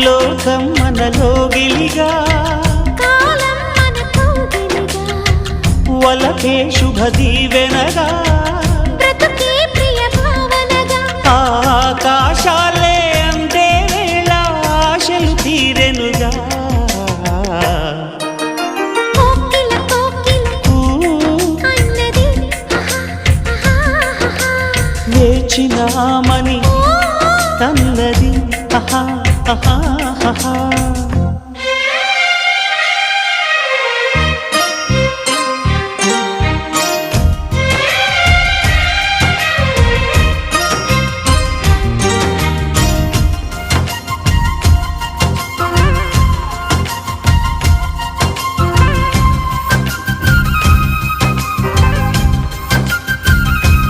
లోకం మనలోగిలిగా వలకే శుభ దీవెనగా ఆకాశాలే అందే వేళ ఆశలు తీరెనుగా వేచినామని తన్నది ఆహా ఆహా ఆహా